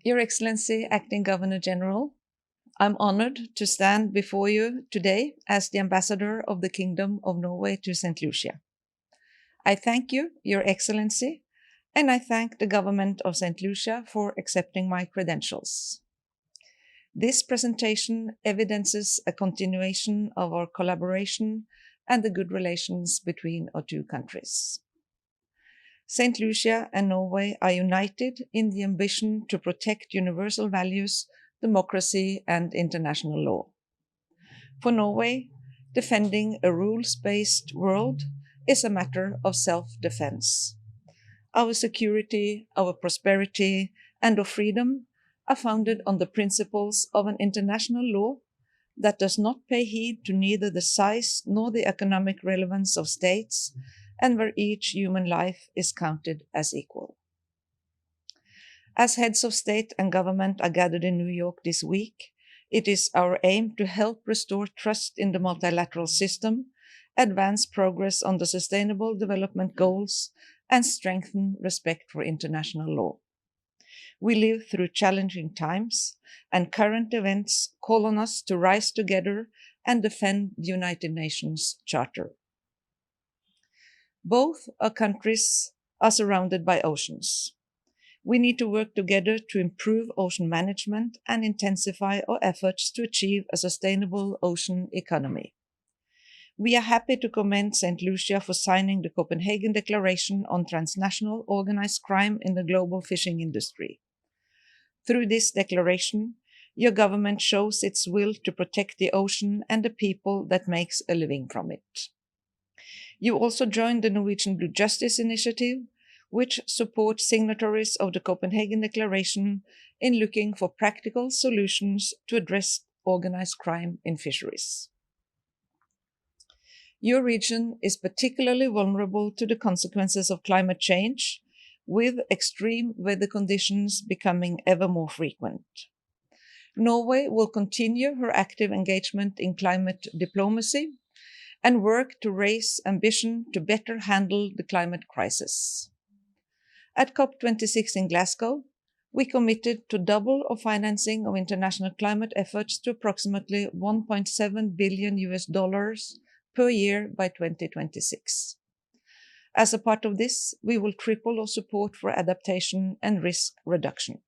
Your Excellency, Acting Governor General, I'm honored to stand before you today as the Ambassador of the Kingdom of Norway to St. Lucia. I thank you, Your Excellency, and I thank the Government of St. Lucia for accepting my credentials. This presentation evidences a continuation of our collaboration and the good relations between our two countries. St. Lucia and Norway are united in the ambition to protect universal values, democracy, and international law. For Norway, defending a rules-based world is a matter of self-defense. Our security, our prosperity, and our freedom are founded on the principles of an international law that does not pay heed to neither the size nor the economic relevance of states, and where each human life is counted as equal. As heads of state and government are gathered in New York this week, it is our aim to help restore trust in the multilateral system, advance progress on the Sustainable Development Goals, and strengthen respect for international law. We live through challenging times, and current events call on us to rise together and defend the United Nations Charter. Both our countries are surrounded by oceans. We need to work together to improve ocean management and intensify our efforts to achieve a sustainable ocean economy. We are happy to commend St. Lucia for signing the Copenhagen Declaration on Transnational Organized Crime in the Global Fishing Industry. Through this declaration, your government shows its will to protect the ocean and the people that makes a living from it. You also joined the Norwegian Blue Justice Initiative, which supports signatories of the Copenhagen Declaration in looking for practical solutions to address organized crime in fisheries. Your region is particularly vulnerable to the consequences of climate change, with extreme weather conditions becoming ever more frequent. Norway will continue her active engagement in climate diplomacy and work to raise ambition to better handle the climate crisis. At COP26 in Glasgow, we committed to double our financing of international climate efforts to approximately $1.7 billion per year by 2026. As a part of this, we will triple our support for adaptation and risk reduction.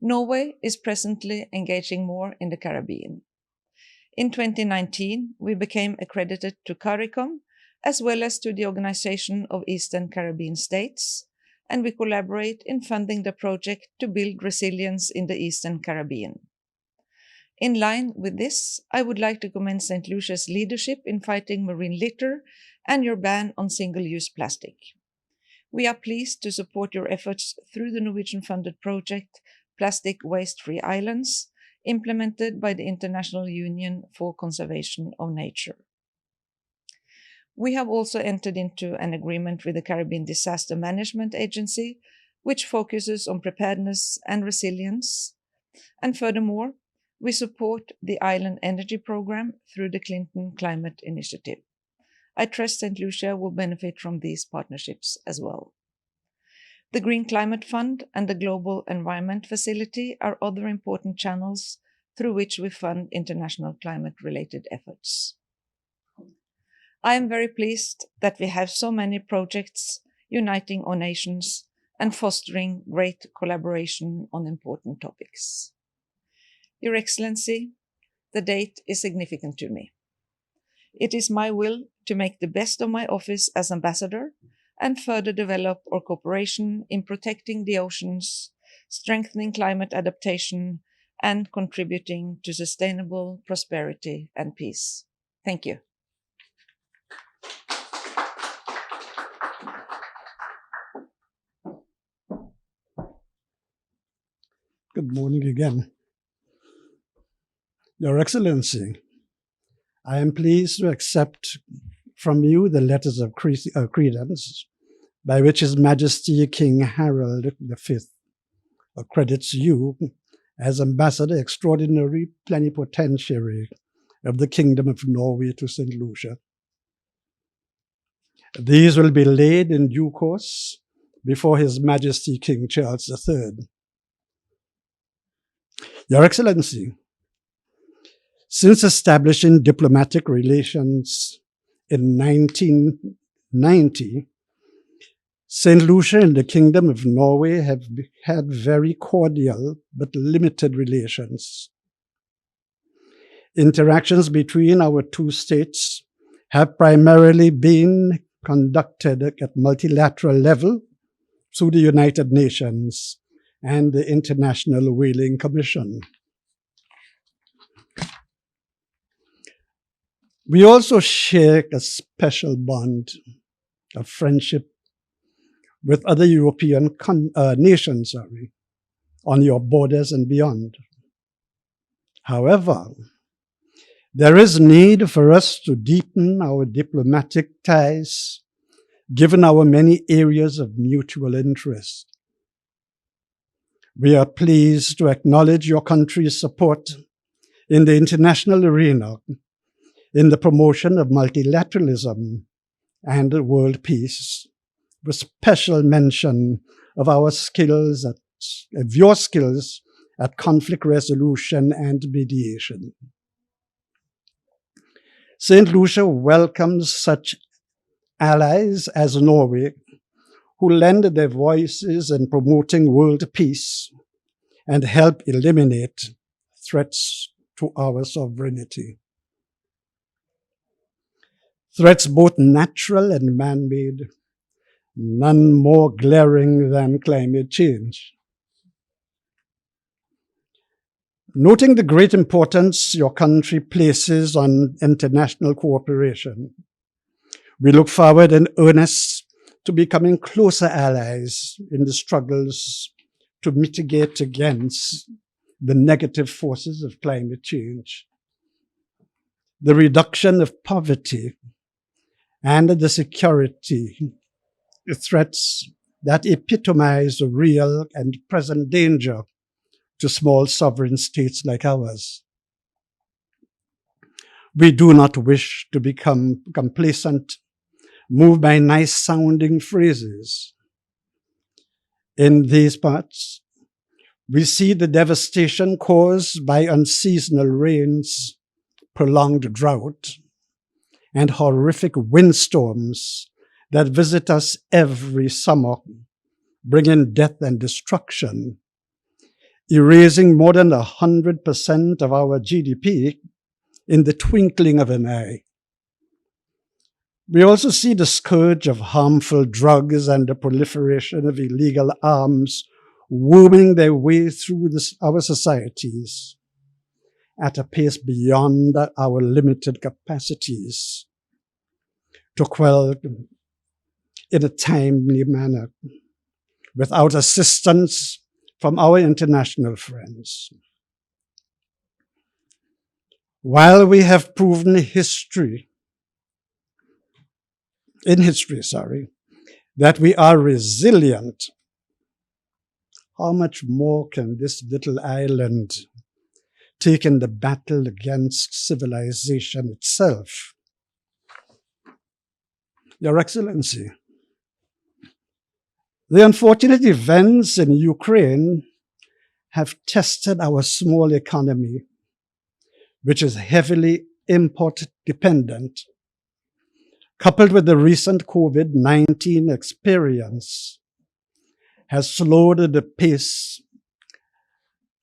Norway is presently engaging more in the Caribbean. In 2019, we became accredited to CARICOM, as well as to the Organization of Eastern Caribbean States, and we collaborate in funding the project to build resilience in the Eastern Caribbean. In line with this, I would like to commend St. Lucia's leadership in fighting marine litter and your ban on single-use plastic. We are pleased to support your efforts through the Norwegian-funded project Plastic Waste-Free Islands, implemented by the International Union for Conservation of Nature. We have also entered into an agreement with the Caribbean Disaster Management Agency, which focuses on preparedness and resilience. And furthermore, we support the Island Energy Program through the Clinton Climate Initiative. I trust St. Lucia will benefit from these partnerships as well. The Green Climate Fund and the Global Environment Facility are other important channels through which we fund international climate-related efforts. I am very pleased that we have so many projects uniting our nations and fostering great collaboration on important topics. Your Excellency, the date is significant to me. It is my will to make the best of my office as ambassador and further develop our cooperation in protecting the oceans, strengthening climate adaptation, and contributing to sustainable prosperity and peace. Thank you. Good morning again. Your Excellency, I am pleased to accept from you the letters of credence by which His Majesty King Harold V accredits you as Ambassador Extraordinary Plenipotentiary of the Kingdom of Norway to St. Lucia. These will be laid in due course before His Majesty King Charles III, Your Excellency, since establishing diplomatic relations in 1990, St. Lucia and the Kingdom of Norway have had very cordial but limited relations. Interactions between our two states have primarily been conducted at multilateral level through the United Nations and the International Whaling Commission. We also share a special bond of friendship with other European nations on your borders and beyond. However, there is need for us to deepen our diplomatic ties, given our many areas of mutual interest. We are pleased to acknowledge your country's support in the international arena in the promotion of multilateralism and world peace, with special mention of your skills at conflict resolution and mediation. St. Lucia welcomes such allies as Norway, who lend their voices in promoting world peace and help eliminate threats to our sovereignty. Threats both natural and man-made, none more glaring than climate change. Noting the great importance your country places on international cooperation, we look forward in earnest to becoming closer allies in the struggles to mitigate against the negative forces of climate change, the reduction of poverty, and the security threats that epitomize the real and present danger to small sovereign states like ours. We do not wish to become complacent, moved by nice-sounding phrases. In these parts, we see the devastation caused by unseasonal rains, prolonged drought, and horrific windstorms that visit us every summer, bringing death and destruction, erasing more than 100% of our GDP in the twinkling of an eye. We also see the scourge of harmful drugs and the proliferation of illegal arms worming their way through our societies at a pace beyond our limited capacities to quell in a timely manner without assistance from our international friends. While we have proven in history, that we are resilient, how much more can this little island take in the battle against civilization itself? Your Excellency, the unfortunate events in Ukraine have tested our small economy, which is heavily import dependent, coupled with the recent COVID-19 experience, has slowed the pace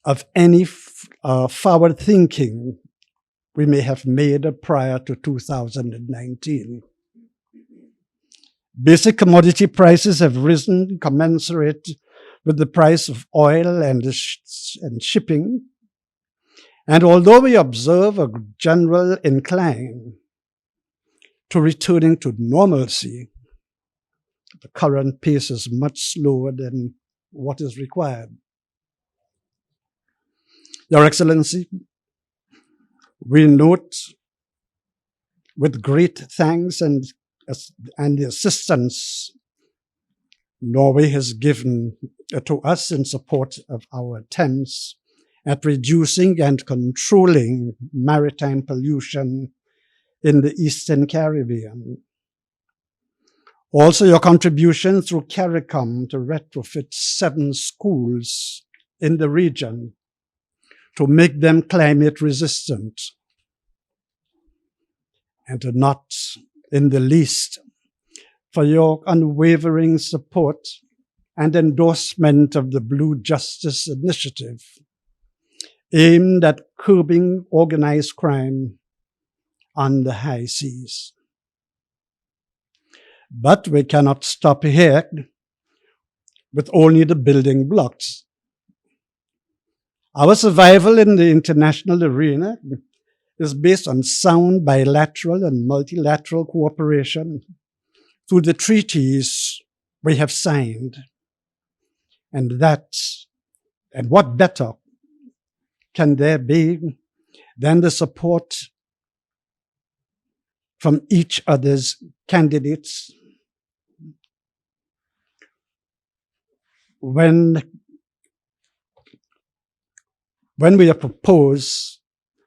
of any forward thinking we may have made prior to 2019. Basic commodity prices have risen commensurate with the price of oil and shipping. And although we observe a general incline to returning to normalcy, the current pace is much slower than what is required. Your Excellency, we note with great thanks and the assistance Norway has given to us in support of our attempts at reducing and controlling maritime pollution in the Eastern Caribbean. Also, your contribution through CARICOM to retrofit 7 schools in the region to make them climate resistant, and to not in the least for your unwavering support and endorsement of the Blue Justice Initiative aimed at curbing organized crime on the high seas. But we cannot stop here with only the building blocks. Our survival in the international arena is based on sound bilateral and multilateral cooperation through the treaties we have signed. And what better can there be than the support from each other's candidates when we are proposed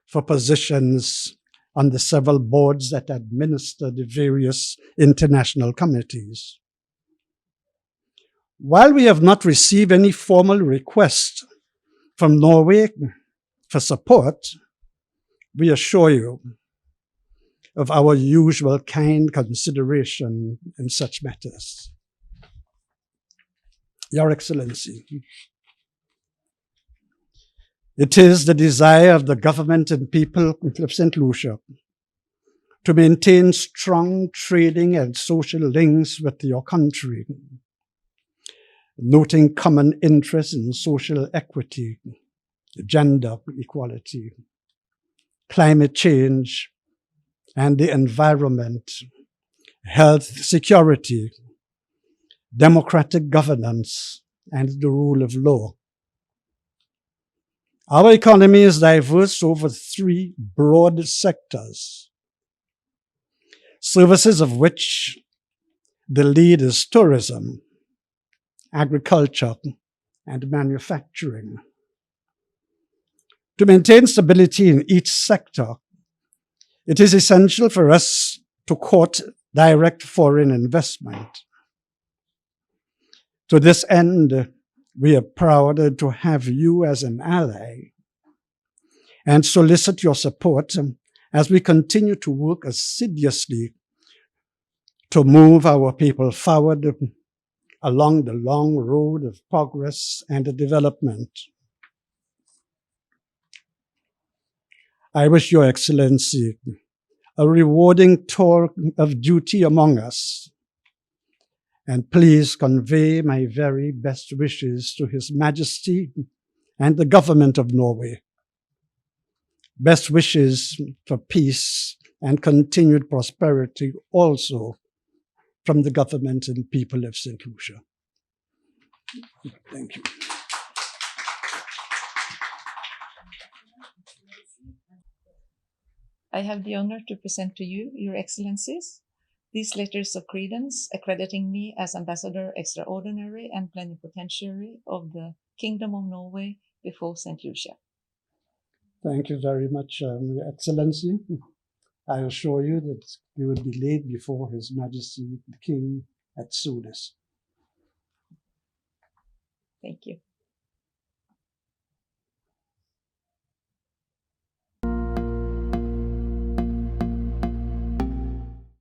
for positions on the several boards that administer the various international committees. While we have not received any formal request from Norway for support, we assure you of our usual kind consideration in such matters. Your Excellency, it is the desire of the government and people of St. Lucia to maintain strong trading and social links with your country, noting common interests in social equity, gender equality, climate change, and the environment, health security, democratic governance, and the rule of law. Our economy is diverse over 3 broad sectors, services of which the lead is tourism, agriculture, and manufacturing. To maintain stability in each sector, it is essential for us to court direct foreign investment. To this end, we are proud to have you as an ally and solicit your support as we continue to work assiduously to move our people forward along the long road of progress and development. I wish Your Excellency a rewarding tour of duty among us, and please convey my very best wishes to His Majesty and the government of Norway. Best wishes for peace and continued prosperity also from the government and people of St. Lucia. Thank you. I have the honor to present to you, Your Excellencies, these letters of credence accrediting me as Ambassador Extraordinary and Plenipotentiary of the Kingdom of Norway before St. Lucia. Thank you very much, Your Excellency. I assure you that you will be laid before His Majesty the King at soonest. Thank you.